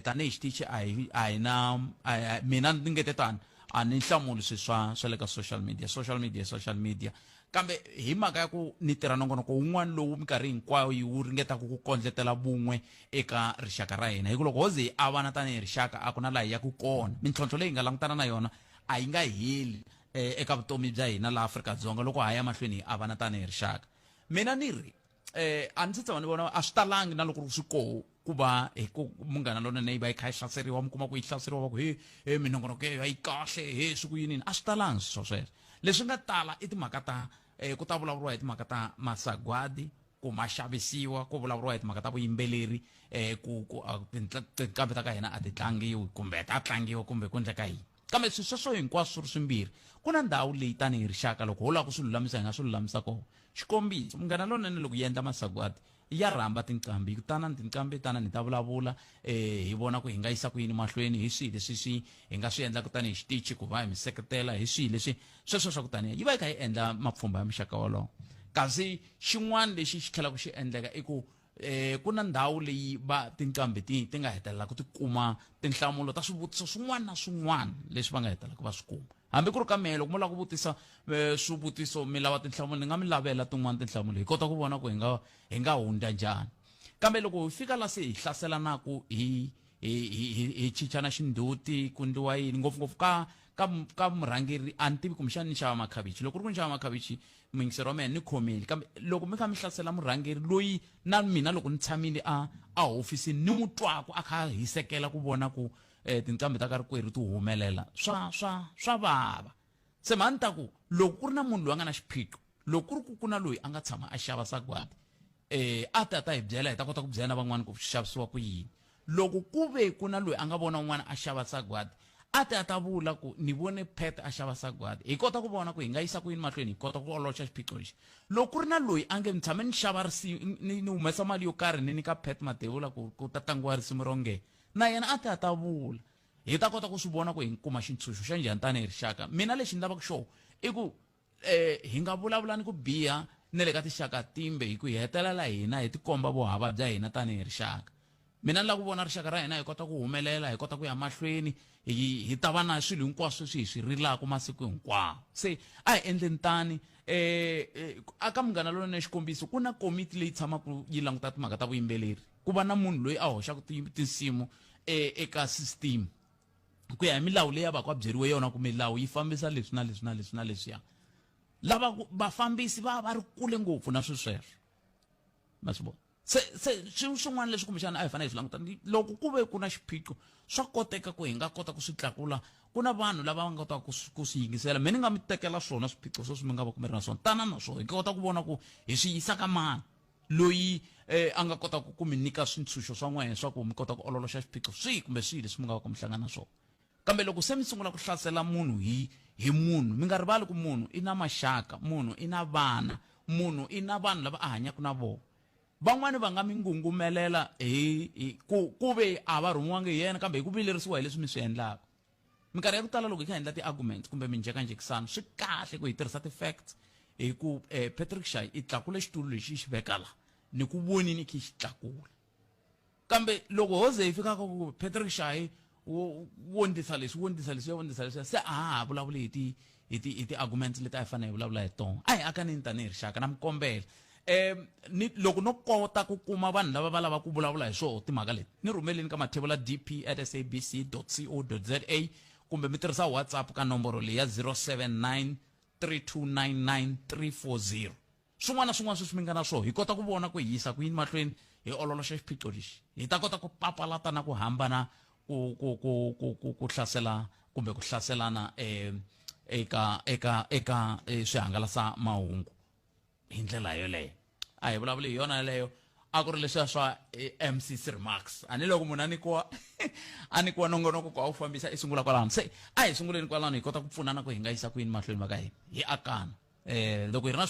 tanihi xitichi a hi na mina ni nge tani a ni hlamuli swa le ka social media kambe hi mhaka ya ku ni tirha nongonoko wun'wana lowu minkarhi hinkwayo wu ringetaka ku kondletela vun'we eka rixaka ra hina hi ku loko ho ze hi avana tanihi rixaka a ku na laha hi ya ku kona mintlhontlho leyi hi nga langutana na yona a yi nga heli eka vutomi bya hina laha Afrika-Dzonga loko ha ya mahlweni hi avana tanihi rixaka mina ni ri a ndzi tshama ni vona a swi talangi na loko swi koho ku va Munghana Lonene yi va yi kha yi hlaseriwa mi kuma ku yi hlaseriwa va ku he minongonoko ya yi kahle he swi ku yinini a swi talangi sweswo leswi nga tala i timhaka ta ku ta vulavuriwa hi timhaka ta masagwadi ku ma xavisiwa ku vulavuriwa hi timhaka ta vuyimbeleri tinqambi ta ka hina a ti tlangiwi kumbe ta tlangiwa kumbe ku endleka yini kambe sweswo hinkwaswo swi ri swimbirhi ku na ndhawu leyi tanihi rixaka loko ho lava ku swi lulamisa hi nga swi lulamisa kona xikombiso Munghana Lonene loko yi endla masagwadi ya rhamba tinqambi tanani tinqambi tanani ta vulavula hi vona ku hi nga yisa ku yini mahlweni hi swihi leswi hi nga swi endlaka tanihi xitichi ku va hi mi seketela hi swihi leswi sweswo swa ku tanihi yi va yi kha yi endla mapfhumba ya muxaka wolowo kasi xin'wana lexi xi tlhelaka xi endleka i ku ku na ndhawu leyi va tinqambi ti nga hetelela ku ti kuma tinhlamulo ta swivutiso swin'wana na swin'wana leswi va nga hetelela ku va swi kuma hambi ku ri ka mehe loko mo lava ku vutisa swivutiso mi lava tinhlamulo ni nga mi lavela tin'wana tinhlamulo hi kota ku vona ku hi nga hundza njhani kambe loko hi fika la se hi hlaselanaku hi chichana xinduti ku ndliwa yini ngopfungopfu ka murhangeri a ni tivi kumbexani ni xava makhavichi loko ku ri ku ni xava makhavichi mingisero wa mina ni khomeli kambe loko mi kha mi hlasela murhangeri loyi na mina loko ni tshamile a hofisini ni n'wi twaku a kha hisekela ku vona ku tinqambi ta ka rikwerhu ti humelela swa vava se mhani ta ku loko ku ri na munhu loyi a nga na xiphiqo loko ku ri ku na loyi a nga tshama a xava sagwadi a ta hi byela hi ta kota ku byela na van'wana ku xavisiwa ku yini loko ku ve ku na loyi a nga vona un'wana a xava sagwadi a ta vula ku ni vone Pet a xava sagwadi hi kota ku vona ku hi nga yisa ku yini mahlweni hi kota ku oloxa xiphiqo lexi loko ku ri na loyi a nge ni tshame ni xava ni humesa mali yo karhi ni nyika Pet Matebula ku ta tlangiwa risimu ronge na yena a ta vula hi ta kota ku swi vona ku hi kuma xintshunxo xa njhani tanihi rixaka mina lexi ni lavaka xona i ku hi nga vulavulani ku biha na le ka tixaka timbe hi ku hi hetelela hina hi tikomba vuhava bya hina tanihi rixaka mina ni lava ku vona rixaka ra hina hi kota ku humelela hi kota ku ya mahlweni hi ta va na swilo hinkwaswo leswi hi swi rilaka masiku hinkwawo se a hi endleni tani aka Munghana Lonene xikombiso ku na komiti leyi tshamaka yi languta timhaka ta vuyimbeleri ku va na munhu loyi a hoxaka tinsimu eka system ku ya hi milawu leyi a va ku a byeriwe yona ku milawu yi fambisa leswi na leswi na leswi na leswiya lava vafambisi va ri kule ngopfu na sweswo ma swi vona se swin'wana leswi kumbexana a hi fanele hi swi langutana loko ku ve ku na xiphiqo swa koteka ku hi nga kota ku swi tlakula ku na vanhu lava va nga kotaka ku swi yingisela mina ni nga mi tekela swona swiphiqo sweswi mi nga va ku mi ri na swona tana na swona hi kota ku vona ku hi swi yisa ka mani loyi a nga kotaka ku mi nyika swintshunxo swa n'wina swa ku mi kota ku ololoxa xiphiqo swihi kumbe swihi leswi mi nga va ku mi hlangana na swona kambe loko se mi sungula ku hlasela munhu hi munhu mi nga rivali ku munhu i na maxaka munhu i na vana munhu i na vanhu lava a hanyaka na vona van'wani va nga mi ngungumelela ku ve a va rhumiwangi hi yena kambe hi ku vilerisiwa hi leswi mi swi endlaka minkarhi ya ku tala loko hi kha endla ti-argument kumbe minjekanjekisano swi kahle ku hi tirhisa ti-facts hi ku Patrick Shai i tlakule xitulu lexi xi veka la ni ku vonini khi xi tlakula kambe loko ho ze hi fika ka ku Patrick Shai wo ndisa leswi se a vulavuli hi ti-arguments leti a hi fanele hi vulavula hi tona a hi akanini tanihi rixaka na mi kombela loko no kota ku kuma vanhu lava va lava ku vulavula hi swona timhaka leti ni rhumeleni ka mathebula dp@sabc.co.za kumbe mi tirhisa WhatsApp ka nomboro leyi ya 079 3299 340 swin'wana na swin'wana sweswi mi nga na swona hi kota ku vona ku hi yisa ku yini mahlweni hi ololoxa xiphiqo lexi hi ta kota ku papalata na ku hambana ku hlasela kumbe ku hlaselana eka swihangalasa mahungu hi ndlela yoleyo a hi vulavuli hi yona leyo a ku ri leswiya swa MC's remarks a ni loko munhu a nikiwa nongonoko ku a wu fambisa i sungula kwalano se a hi sunguleni kwalano hi kota ku pfunana ku hi nga yisa ku yini mahlweni maka hina hi akana loko hi ri na